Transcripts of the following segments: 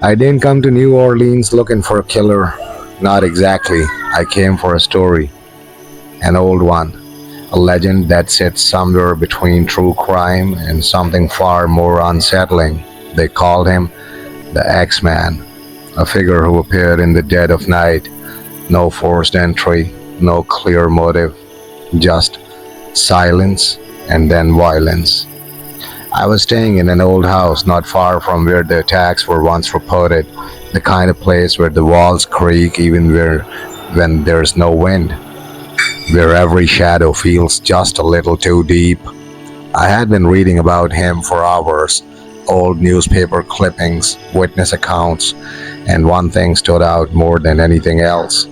I didn't come to New Orleans looking for a killer. Not exactly. I came for a story, an old one, a legend that sits somewhere between true crime and something far more unsettling. They called him the Axeman, a figure who appeared in the dead of night. No forced entry, no clear motive, just silence and then violence. I was staying in an old house not far from where the attacks were once reported, the kind of place where the walls creak even when there's no wind, where every shadow feels just a little too deep. I had been reading about him for hours, old newspaper clippings, witness accounts, and one thing stood out more than anything else: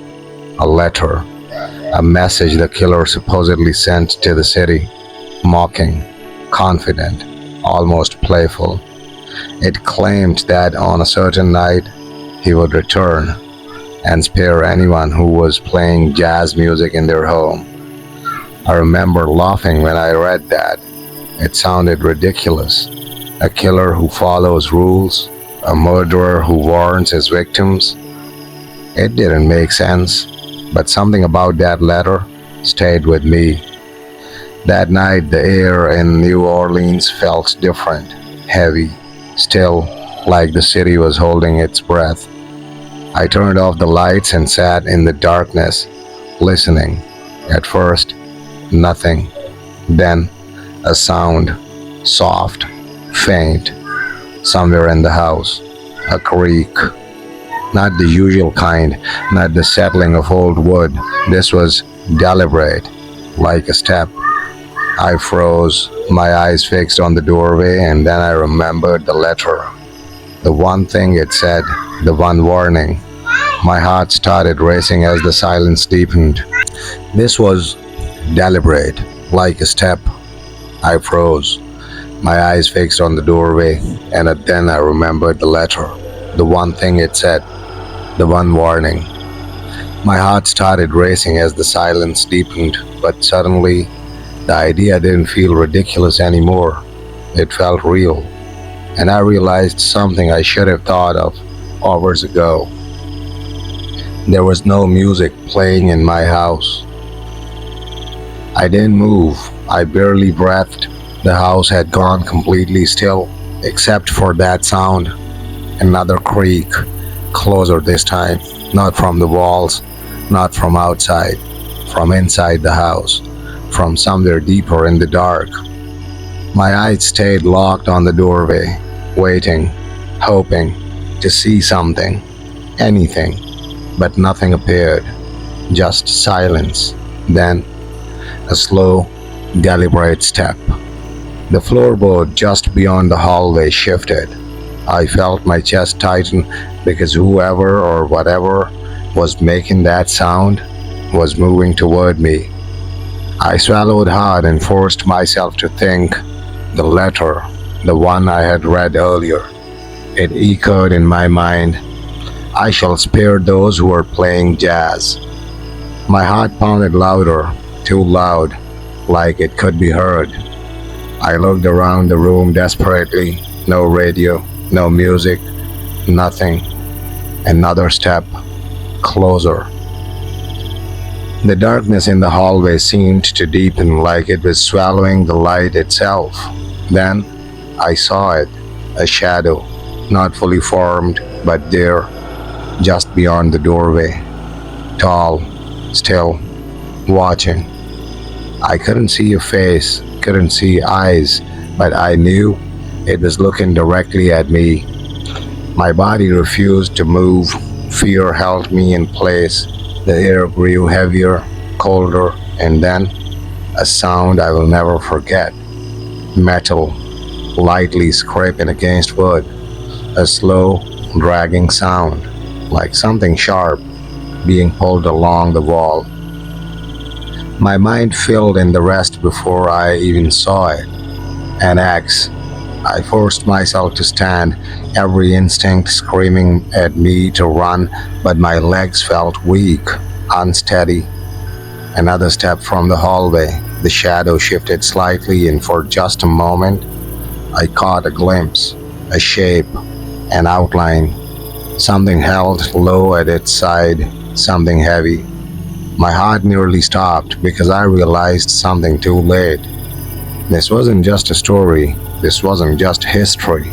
a letter, a message the killer supposedly sent to the city, mocking, confident, almost playful. It claimed that on a certain night he would return and spare anyone who was playing jazz music in their home. I remember laughing when I read that. It sounded ridiculous. A killer who follows rules, a murderer who warns his victims. It didn't make sense, but something about that letter stayed with me. That night, the air in New Orleans felt different, heavy, still, like the city was holding its breath. I turned off the lights and sat in the darkness, listening. At first, nothing. Then, a sound, soft, faint, somewhere in the house. A creak. Not the usual kind, not the settling of old wood. This was deliberate, like a step. I froze, my eyes fixed on the doorway, and then I remembered the letter. The one thing it said, the one warning. My heart started racing as the silence deepened. This was deliberate, like a step. I froze, my eyes fixed on the doorway, and then I remembered the letter. The one thing it said, the one warning. My heart started racing as the silence deepened, but suddenly, the idea didn't feel ridiculous anymore. It felt real, and I realized something I should have thought of hours ago. There was no music playing in my house. I didn't move. I barely breathed. The house had gone completely still, except for that sound. Another creak, closer this time, not from the walls, not from outside, from inside the house, from somewhere deeper in the dark. My eyes stayed locked on the doorway, waiting, hoping to see something, anything, but nothing appeared, just silence. Then, a slow, deliberate step. The floorboard just beyond the hallway shifted. I felt my chest tighten because whoever or whatever was making that sound was moving toward me. I swallowed hard and forced myself to think. The letter, the one I had read earlier. It echoed in my mind. I shall spare those who are playing jazz. My heart pounded louder, too loud, like it could be heard. I looked around the room desperately. No radio, no music, nothing. Another step, closer. The darkness in the hallway seemed to deepen, like it was swallowing the light itself. Then I saw it, a shadow, not fully formed, but there, just beyond the doorway. Tall, still, watching. I couldn't see a face, couldn't see eyes, but I knew it was looking directly at me. My body refused to move. Fear held me in place. The air grew heavier, colder, and then a sound I will never forget. Metal, lightly scraping against wood. A slow, dragging sound, like something sharp being pulled along the wall. My mind filled in the rest before I even saw it. An axe. I forced myself to stand, every instinct screaming at me to run, but my legs felt weak, unsteady. Another step from the hallway. The shadow shifted slightly, and for just a moment, I caught a glimpse, a shape, an outline, Something held low at its side, something heavy. My heart nearly stopped because I realized something too late. This wasn't just a story, this wasn't just history.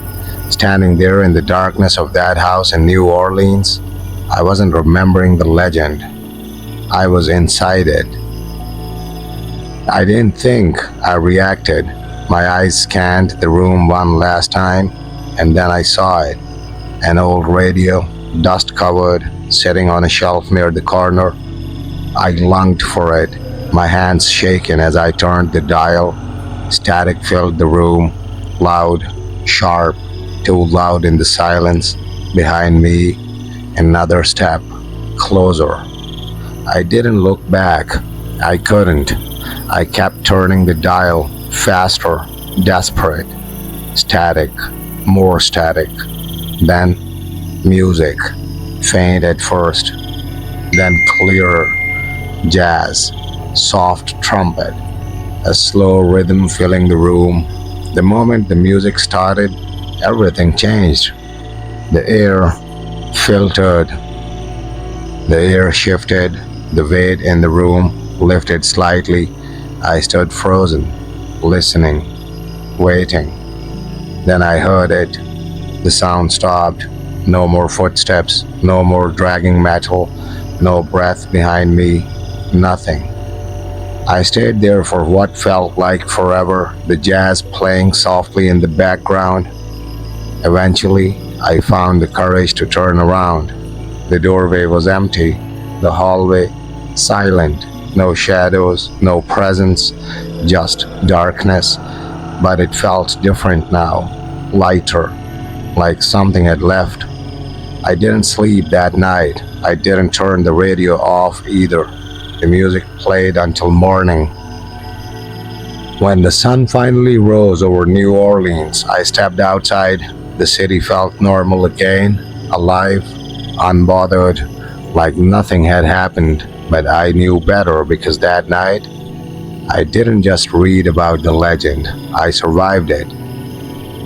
Standing there in the darkness of that house in New Orleans, I wasn't remembering the legend, I was inside it. I didn't think, I reacted. My eyes scanned the room one last time, and then I saw it. An old radio, dust covered, sitting on a shelf near the corner. I longed for it, my hands shaking as I turned the dial. Static filled the room, loud, sharp, too loud in the silence. Behind me, another step, closer. I didn't look back. I couldn't. I kept turning the dial, faster, desperate. Static, more static. Then music, faint at first, then clearer. Jazz, soft trumpet, a slow rhythm filling the room. The moment the music started, everything changed. The air filtered, the air shifted, the weight in the room lifted slightly. I stood frozen, listening, waiting. Then I heard it. The sound stopped. No more footsteps, no more dragging metal, no breath behind me, nothing. I stayed there for what felt like forever, the jazz playing softly in the background. Eventually, I found the courage to turn around. The doorway was empty, the hallway silent, no shadows, no presence, just darkness. But it felt different now, lighter, like something had left. I didn't sleep that night. I didn't turn the radio off either. The music played until morning. When the sun finally rose over New Orleans, I stepped outside. The city felt normal again, alive, unbothered, like nothing had happened. But I knew better because that night, I didn't just read about the legend, I survived it.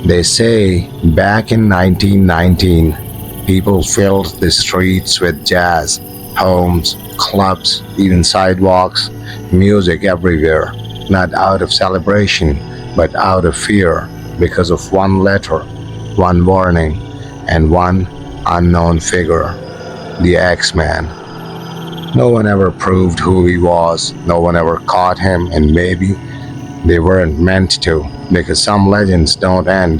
They say back in 1919, people filled the streets with jazz, homes, clubs, even sidewalks, music everywhere, not out of celebration, but out of fear because of one letter, one warning, and one unknown figure, the Axeman. No one ever proved who he was, no one ever caught him, and maybe they weren't meant to, because some legends don't end,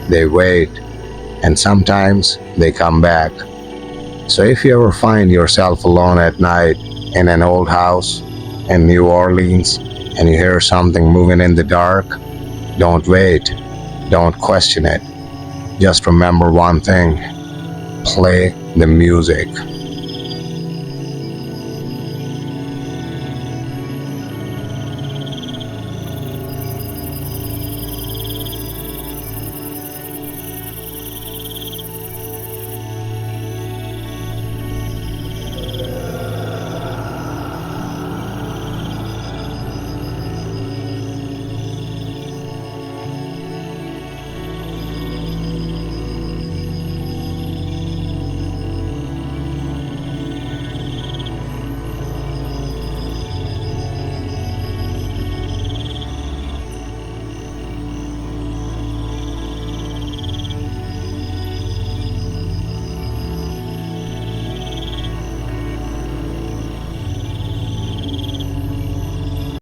they wait, and sometimes they come back. So if you ever find yourself alone at night in an old house in New Orleans and you hear something moving in the dark, don't wait, don't question it. Just remember one thing, play the music.